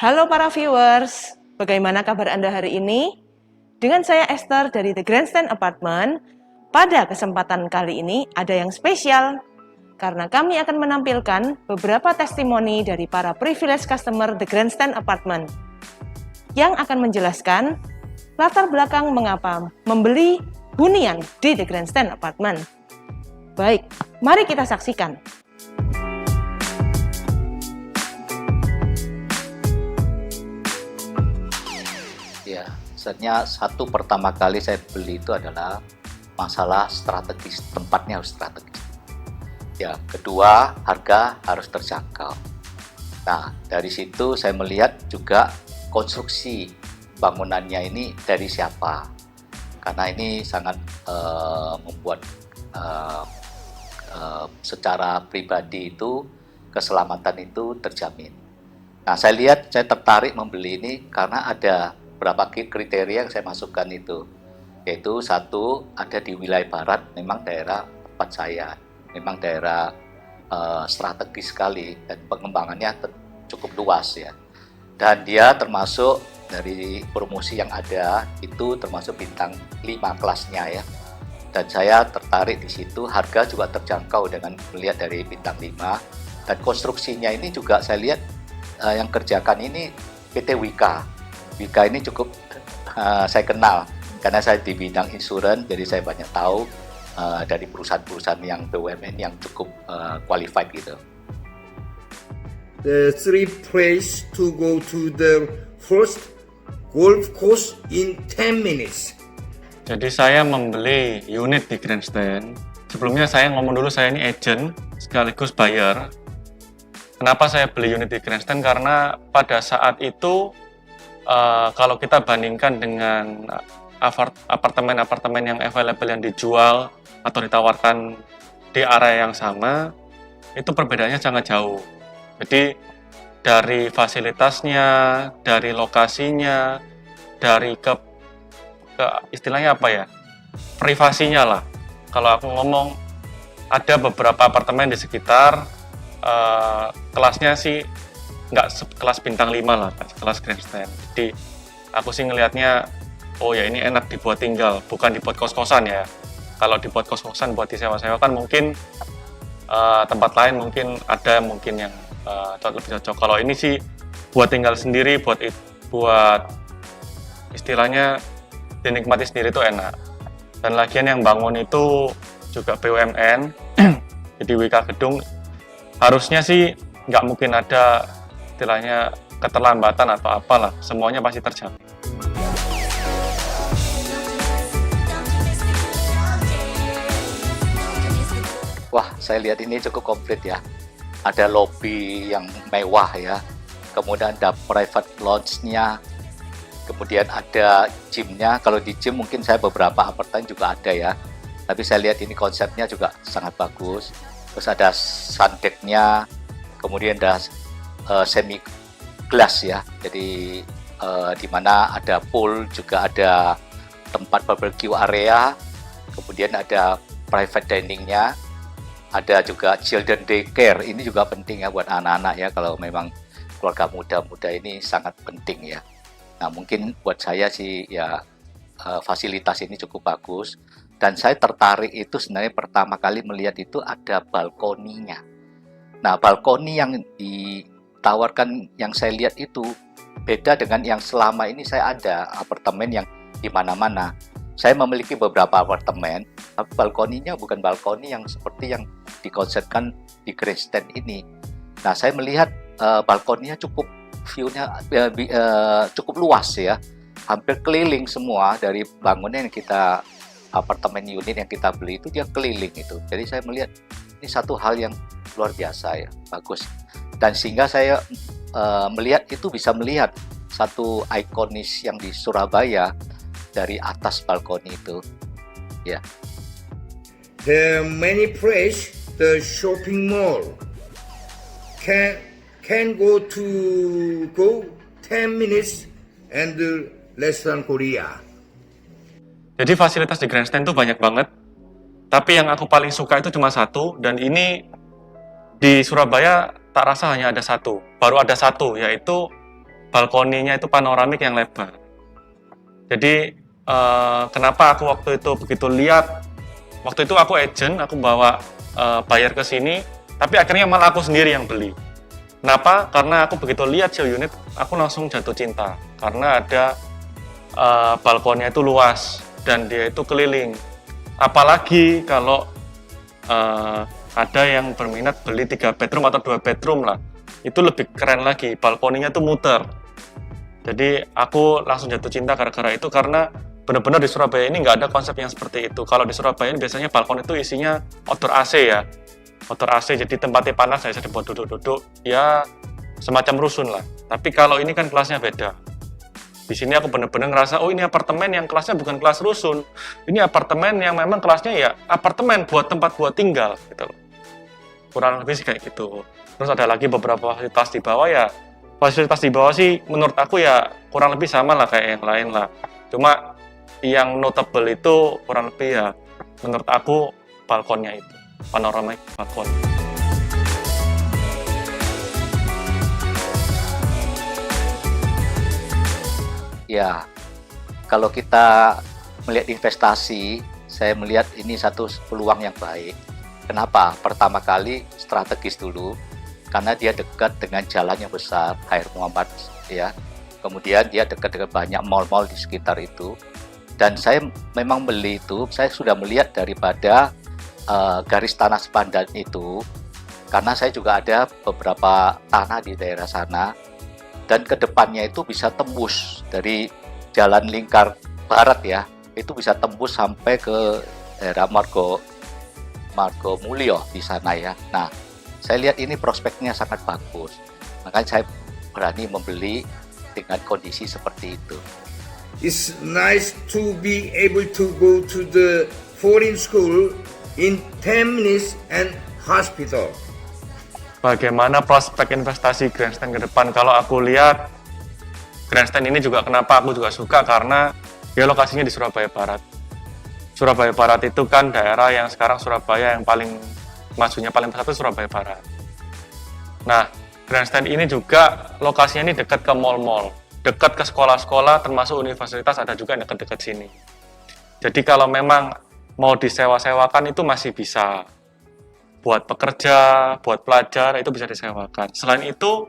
Halo para viewers, bagaimana kabar Anda hari ini? Dengan saya Esther dari The Grandstand Apartment. Pada kesempatan kali ini ada yang spesial, karena kami akan menampilkan beberapa testimoni dari para privileged customer The Grandstand Apartment yang akan menjelaskan latar belakang mengapa membeli hunian di The Grandstand Apartment. Baik, mari kita saksikan. Ya, sebenarnya satu pertama kali saya beli itu adalah masalah strategis, tempatnya harus strategis. Ya, kedua harga harus terjangkau. Nah, dari situ saya melihat juga konstruksi bangunannya ini dari siapa, karena ini sangat membuat secara pribadi itu keselamatan itu terjamin. Nah, saya tertarik membeli ini karena ada beberapa kriteria yang saya masukkan itu, yaitu satu, ada di wilayah barat, memang daerah tempat saya, memang daerah strategis sekali dan pengembangannya cukup luas ya, dan dia termasuk dari promosi yang ada itu termasuk bintang 5 kelasnya ya, dan saya tertarik di situ. Harga juga terjangkau dengan melihat dari bintang 5, dan konstruksinya ini juga saya lihat yang kerjakan ini PT Wika. Wika ini cukup saya kenal karena saya di bidang insurans, jadi saya banyak tahu dari perusahaan-perusahaan yang BUMN yang cukup qualified gitu. The three place to go to the first golf course in 10 minutes. Jadi saya membeli unit di Grandstand. Sebelumnya saya ngomong dulu, saya ini agent sekaligus buyer. Kenapa saya beli unit di Grandstand? Karena pada saat itu kalau kita bandingkan dengan apartemen-apartemen yang available yang dijual atau ditawarkan di area yang sama, itu perbedaannya sangat jauh. Jadi dari fasilitasnya, dari lokasinya, dari ke istilahnya apa ya, privasinya lah. Kalau aku ngomong, ada beberapa apartemen di sekitar, kelasnya sih nggak sekelas bintang 5 lah, sekelas Grandstand. Jadi aku sih ngelihatnya, oh ya ini enak dibuat tinggal, bukan dibuat kos-kosan ya. Kalau dibuat kos-kosan buat disewa-sewa kan mungkin tempat lain mungkin ada yang lebih cocok. Kalau ini sih buat tinggal sendiri, buat istilahnya dinikmati sendiri itu enak. Dan lagian yang bangun itu juga BUMN, jadi Wika Gedung, harusnya sih nggak mungkin ada istilahnya keterlambatan atau apalah, semuanya pasti terjamin. Wah, saya lihat ini cukup komplit ya. Ada lobby yang mewah ya, kemudian ada private lounge-nya, kemudian ada gym-nya. Kalau di gym mungkin saya beberapa apartemen juga ada ya, tapi saya lihat ini konsepnya juga sangat bagus. Terus ada sun deck-nya, kemudian ada semi glass ya, jadi di mana ada pool, juga ada tempat barbecue area, kemudian ada private dining-nya, ada juga children daycare. Ini juga penting ya buat anak-anak ya, kalau memang keluarga muda-muda ini sangat penting ya. Nah, mungkin buat saya sih ya fasilitas ini cukup bagus, dan saya tertarik itu sebenarnya pertama kali melihat itu ada balkoninya. Nah, balkoni yang ditawarkan yang saya lihat itu beda dengan yang selama ini saya ada apartemen yang di mana-mana. Saya memiliki beberapa apartemen, tapi balkoninya bukan balkoni yang seperti yang dikonsepkan di Grandstand ini. Nah, saya melihat balkoninya cukup view-nya cukup luas ya, hampir keliling semua dari bangunan yang kita, apartemen unit yang kita beli itu dia keliling itu. Jadi saya melihat ini satu hal yang luar biasa ya, bagus. Dan sehingga saya melihat itu bisa melihat satu ikonis yang di Surabaya dari atas balkoni itu ya. The many place, the shopping mall can go 10 minutes and less than Korea. Jadi fasilitas di Grandstand itu banyak banget, tapi yang aku paling suka itu cuma satu, dan ini di Surabaya tak rasa hanya ada satu, baru ada satu, yaitu balkoninya itu panoramik yang lebar. Jadi kenapa aku waktu itu begitu lihat, waktu itu aku agent, aku bawa buyer ke sini, tapi akhirnya malah aku sendiri yang beli. Kenapa? Karena aku begitu lihat show unit, aku langsung jatuh cinta. Karena ada balkonnya itu luas dan dia itu keliling. Apalagi kalau ada yang berminat beli 3 bedroom atau 2 bedroom lah, itu lebih keren lagi, balkoninya tuh muter. Jadi aku langsung jatuh cinta gara-gara itu, karena benar-benar di Surabaya ini nggak ada konsep yang seperti itu. Kalau di Surabaya ini biasanya balkon itu isinya outdoor AC ya, outdoor AC, jadi tempatnya panas, saya bisa buat duduk-duduk, ya semacam rusun lah. Tapi kalau ini kan kelasnya beda. Di sini aku benar-benar ngerasa, oh ini apartemen yang kelasnya bukan kelas rusun, ini apartemen yang memang kelasnya ya apartemen buat tempat buat tinggal gitu loh. Kurang lebih sih kayak gitu. Terus ada lagi beberapa fasilitas di bawah ya. Fasilitas di bawah sih menurut aku ya kurang lebih sama lah kayak yang lain lah. Cuma yang notable itu kurang lebih ya menurut aku balkonnya itu, panoramic balkon. Ya, kalau kita melihat investasi, saya melihat ini satu peluang yang baik. Kenapa? Pertama kali strategis dulu, karena dia dekat dengan jalan yang besar, Khair Muhammad ya. Kemudian dia dekat dengan banyak mal-mal di sekitar itu. Dan saya memang beli itu, saya sudah melihat daripada garis tanah sepandan itu, karena saya juga ada beberapa tanah di daerah sana, dan kedepannya itu bisa tembus dari jalan lingkar barat ya, itu bisa tembus sampai ke daerah Margo Mulyo di sana ya. Nah, saya lihat ini prospeknya sangat bagus, makanya saya berani membeli dengan kondisi seperti itu. It's nice to be able to go to the foreign school in 10 minutes and hospital. Bagaimana prospek investasi Grandstand ke depan? Kalau aku lihat Grandstand ini juga kenapa aku juga suka, karena dia lokasinya di Surabaya Barat. Surabaya Barat itu kan daerah yang sekarang Surabaya yang paling majunya paling besar itu Surabaya Barat. Nah, Grandstand ini juga lokasinya ini dekat ke mall-mall, dekat ke sekolah-sekolah, termasuk universitas ada juga yang dekat-dekat sini. Jadi kalau memang mau disewa-sewakan itu masih bisa. Buat pekerja, buat pelajar itu bisa disewakan. Selain itu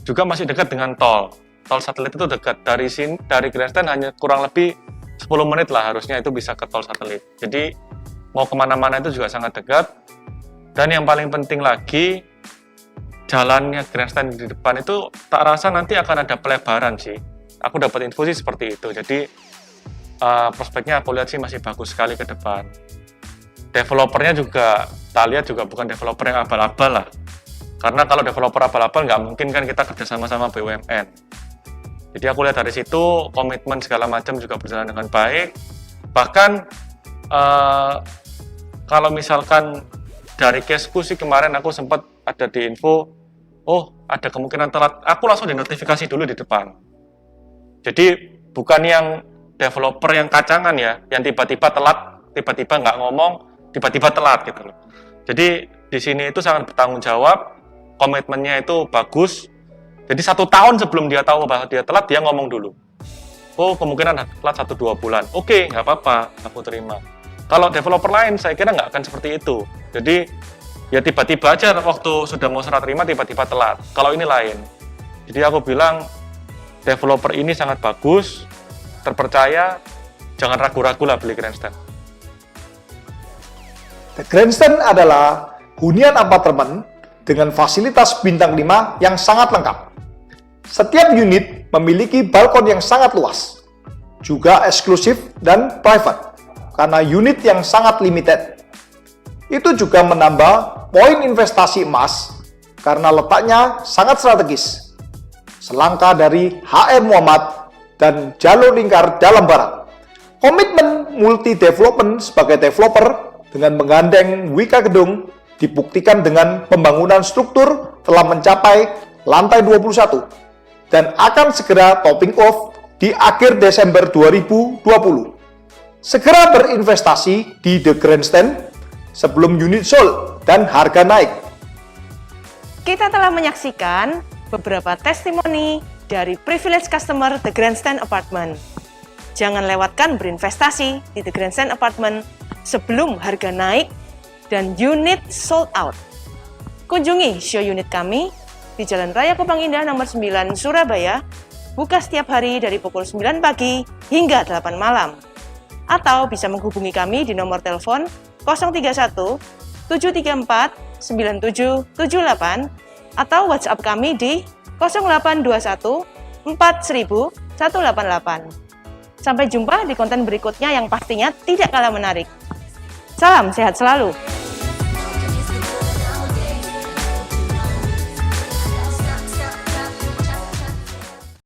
juga masih dekat dengan tol. Tol satelit itu dekat dari sini, dari Grandstand hanya kurang lebih 10 menit lah harusnya itu bisa ke tol satelit. Jadi mau kemana-mana itu juga sangat dekat. Dan yang paling penting lagi, jalannya Grandstand di depan itu tak rasa nanti akan ada pelebaran sih. Aku dapat info sih seperti itu. Jadi prospeknya aku lihat sih masih bagus sekali ke depan. Developernya juga, kita lihat juga bukan developer yang abal-abal lah. Karena kalau developer abal-abal nggak mungkin kan kita kerja sama BUMN. Jadi aku lihat dari situ, komitmen segala macam juga berjalan dengan baik. Bahkan, kalau misalkan dari caseku sih kemarin aku sempat ada di info, oh ada kemungkinan telat, aku langsung dinotifikasi dulu di depan. Jadi bukan yang developer yang kacangan ya, yang tiba-tiba telat, tiba-tiba nggak ngomong, tiba-tiba telat gitu loh. Jadi di sini itu sangat bertanggung jawab, komitmennya itu bagus. Jadi 1 tahun sebelum dia tahu bahwa dia telat, dia ngomong dulu. Oh kemungkinan telat 1-2 bulan. Oke, nggak apa-apa, aku terima. Kalau developer lain saya kira nggak akan seperti itu. Jadi ya tiba-tiba aja waktu sudah mau serah terima tiba-tiba telat. Kalau ini lain. Jadi aku bilang developer ini sangat bagus, terpercaya, jangan ragu-ragu lah beli Grandstand. The Grandstand adalah hunian apartemen dengan fasilitas bintang 5 yang sangat lengkap. Setiap unit memiliki balkon yang sangat luas, juga eksklusif dan private, karena unit yang sangat limited. Itu juga menambah poin investasi emas, karena letaknya sangat strategis, selangkah dari HR Muhammad dan jalur lingkar dalam barat. Komitmen multi development sebagai developer dengan menggandeng Wika Gedung dibuktikan dengan pembangunan struktur telah mencapai lantai 21 dan akan segera topping off di akhir Desember 2020. Segera berinvestasi di The Grandstand sebelum unit sold dan harga naik. Kita telah menyaksikan beberapa testimoni dari privilege customer The Grandstand Apartment. Jangan lewatkan berinvestasi di The Grandstand Apartment sebelum harga naik dan unit sold out. Kunjungi show unit kami di Jalan Raya Kupang Indah nomor 9 Surabaya, buka setiap hari dari pukul 9 pagi hingga 8 malam. Atau bisa menghubungi kami di nomor telepon 031 734 9778 atau WhatsApp kami di 0821 4000 188. Sampai jumpa di konten berikutnya yang pastinya tidak kalah menarik. Salam sehat selalu.